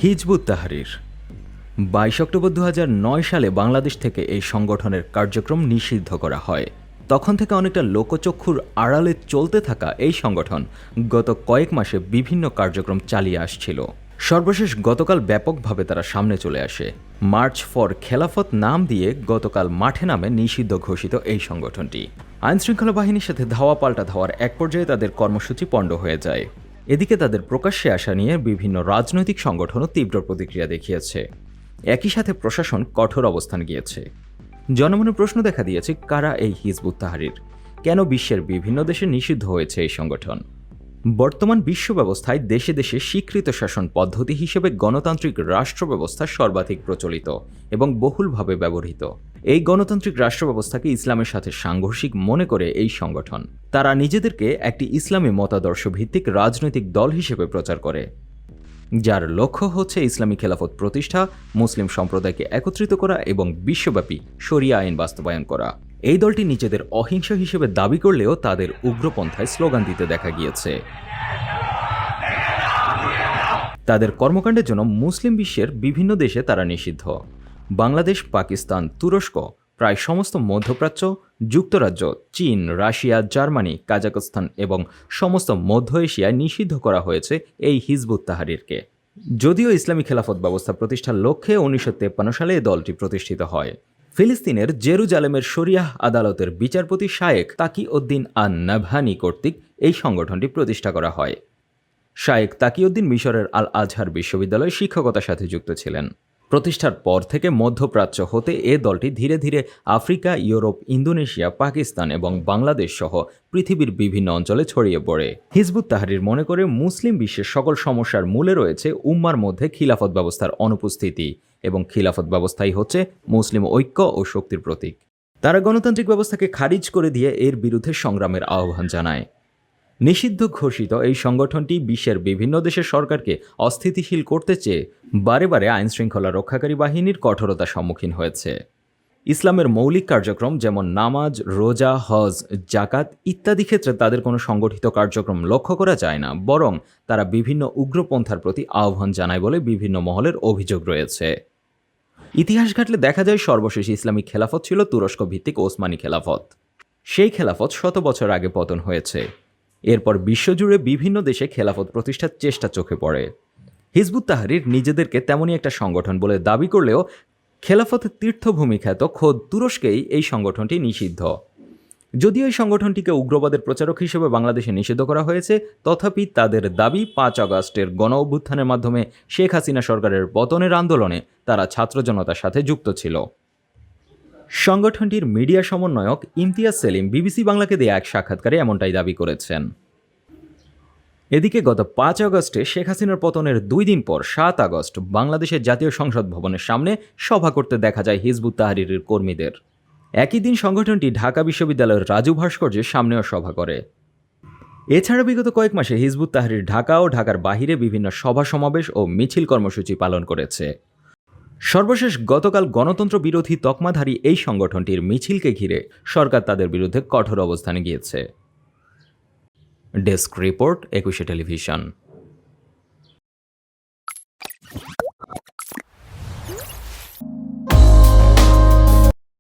Hizb ut Tahrir ২২ October ২০০৯ সালে বাংলাদেশ থেকে এই সংগঠনের কার্যক্রম নিষিদ্ধ করা হয়। তখন থেকে অনেকটা লোকচক্ষুর আড়ালে চলতে থাকা এই সংগঠন গত কয়েক মাসে বিভিন্ন কার্যক্রম চালিয়ে আসছিল। সর্বশেষ গতকাল ব্যাপকভাবে তারা সামনে চলে আসে। মার্চ ফর খেলাফত নাম দিয়ে গতকাল মাঠে নামে নিষিদ্ধ ঘোষিত এই সংগঠনটি। আইনশৃঙ্খলা বাহিনীর সাথে ধাওয়া পাল্টা ধাওয়ার এক পর্যায়ে তাদের কর্মসূচি পণ্ড হয়ে যায়। এদিকে তাদের প্রকাশ্যে আসা নিয়ে বিভিন্ন রাজনৈতিক সংগঠনও তীব্র প্রতিক্রিয়া দেখিয়েছে। একই সাথে প্রশাসন কঠোর অবস্থান গিয়েছে। জনমনে প্রশ্ন দেখা দিয়েছে, কারা এই হিজবুত তাহরির, কেন বিশ্বের বিভিন্ন দেশে নিষিদ্ধ হয়েছে এই সংগঠন। বর্তমান বিশ্ব ব্যবস্থায় দেশে দেশে স্বীকৃত শাসন পদ্ধতি হিসেবে গণতান্ত্রিক রাষ্ট্র ব্যবস্থা সর্বাধিক প্রচলিত এবং বহুলভাবে ব্যবহৃত। এই গণতান্ত্রিক রাষ্ট্র ব্যবস্থাকে ইসলামের সাথে সাংঘর্ষিক মনে করে এই সংগঠন তারা নিজেদেরকে একটি ইসলামী মতাদর্শ ভিত্তিক রাজনৈতিক দল হিসেবে প্রচার করে, যার লক্ষ্য হচ্ছে ইসলামী খেলাফত প্রতিষ্ঠা, মুসলিম সম্প্রদায়কে একত্রিত করা এবং বিশ্বব্যাপী শরিয়া আইন বাস্তবায়ন করা। এই দলটি নিজেদের অহিংস হিসেবে দাবি করলেও তাদের উগ্রপন্থায় স্লোগান দিতে দেখা গিয়েছে। তাদের কর্মকাণ্ডের জন্য মুসলিম বিশ্বের বিভিন্ন দেশে তারা নিষিদ্ধ। বাংলাদেশ, পাকিস্তান, তুরস্ক, প্রায় সমস্ত মধ্যপ্রাচ্য, যুক্তরাজ্য, চীন, রাশিয়া, জার্মানি, কাজাখস্তান এবং সমস্ত মধ্য এশিয়ায় নিষিদ্ধ করা হয়েছে এই হিজবুত তাহরিরকে। যদিও ইসলামী খেলাফত ব্যবস্থা প্রতিষ্ঠার লক্ষ্যে ১৯৫৩ সালে এই দলটি প্রতিষ্ঠিত হয়। ফিলিস্তিনের জেরুজালেমের শরিয়াহ আদালতের বিচারপতি শায়েখ তাকিউদ্দিন আন-নাবহানি কর্তৃক এই সংগঠনটি প্রতিষ্ঠা করা হয়। শায়েখ তাকিউদ্দিন মিশরের আল আজহার বিশ্ববিদ্যালয়ে শিক্ষকতার সাথে যুক্ত ছিলেন। প্রতিষ্ঠার পর থেকে মধ্যপ্রাচ্য হতে এ দলটি ধীরে ধীরে আফ্রিকা, ইউরোপ, ইন্দোনেশিয়া, পাকিস্তান এবং বাংলাদেশ সহ পৃথিবীর বিভিন্ন অঞ্চলে ছড়িয়ে পড়ে। হিজবুত তাহরির মনে করে মুসলিম বিশ্বের সকল সমস্যার মূলে রয়েছে উম্মার মধ্যে খিলাফত ব্যবস্থার অনুপস্থিতি এবং খিলাফত ব্যবস্থাই হচ্ছে মুসলিম ঐক্য ও শক্তির প্রতীক। তারা গণতান্ত্রিক ব্যবস্থাকে খারিজ করে দিয়ে এর বিরুদ্ধে সংগ্রামের আহ্বান জানায়। নিষিদ্ধ ঘোষিত এই সংগঠনটি বিশ্বের বিভিন্ন দেশের সরকারকে অস্থিতিশীল করতে চেয়ে বারে বারে আইনশৃঙ্খলা রক্ষাকারী বাহিনীর কঠোরতার সম্মুখীন হয়েছে। ইসলামের মৌলিক কার্যক্রম যেমন নামাজ, রোজা, হজ, জাকাত ইত্যাদি ক্ষেত্রে তাদের কোনো সংগঠিত কার্যক্রম লক্ষ্য করা যায় না, বরং তারা বিভিন্ন উগ্রপন্থার প্রতি আহ্বান জানায় বলে বিভিন্ন মহলের অভিযোগ রয়েছে। ইতিহাস ঘাটলে দেখা যায় সর্বশেষ ইসলামিক খেলাফত ছিল তুরস্ক ভিত্তিক ওসমানী খেলাফত। সেই খেলাফত ১০০ বছর আগে পতন হয়েছে। এরপর বিশ্বজুড়ে বিভিন্ন দেশে খেলাফত প্রতিষ্ঠার চেষ্টা চোখে পড়ে। হিজবুত তাহরির নিজেদেরকে তেমনই একটা সংগঠন বলে দাবি করলেও খেলাফতের তীর্থভূমি খ্যাত খোদ তুরস্কেই এই সংগঠনটি নিষিদ্ধ। যদিও এই সংগঠনটিকে উগ্রবাদের প্রচারক হিসেবে বাংলাদেশে নিষিদ্ধ করা হয়েছে, তথাপি তাদের দাবি ৫ আগস্টের গণ অভ্যুত্থানের মাধ্যমে শেখ হাসিনা সরকারের পতনের আন্দোলনে তারা ছাত্র জনতার সাথে যুক্ত ছিল। সংগঠনটির মিডিয়া সমন্বয়ক ইমতিয়াজ সেলিম বিবিসি বাংলাকে দেয়া এক সাক্ষাৎকারে এমনটাই দাবি করেছেন। এদিকে গত ৫ আগস্টে শেখ হাসিনার পতনের ২ দিন পর ৭ আগস্ট বাংলাদেশের জাতীয় সংসদ ভবনের সামনে সভা করতে দেখা যায় হিজবুত তাহরিরের কর্মীদের। একই দিন সংগঠনটি ঢাকা বিশ্ববিদ্যালয়ের রাজু ভাস্কর্যের সামনেও সভা করে। এছাড়া বিগত কয়েক মাসে হিজবুত তাহরির ঢাকা ও ঢাকার বাহিরে বিভিন্ন সভা সমাবেশ ও মিছিল কর্মসূচি পালন করেছে। সর্বশেষ গতকাল গণতন্ত্র বিরোধী তকমাধারী এই সংগঠনটির মিছিলকে ঘিরে সরকার তাদের বিরুদ্ধে কঠোর অবস্থানে গিয়েছে। ডেস্ক রিপোর্ট, ২১শে টেলিভিশন।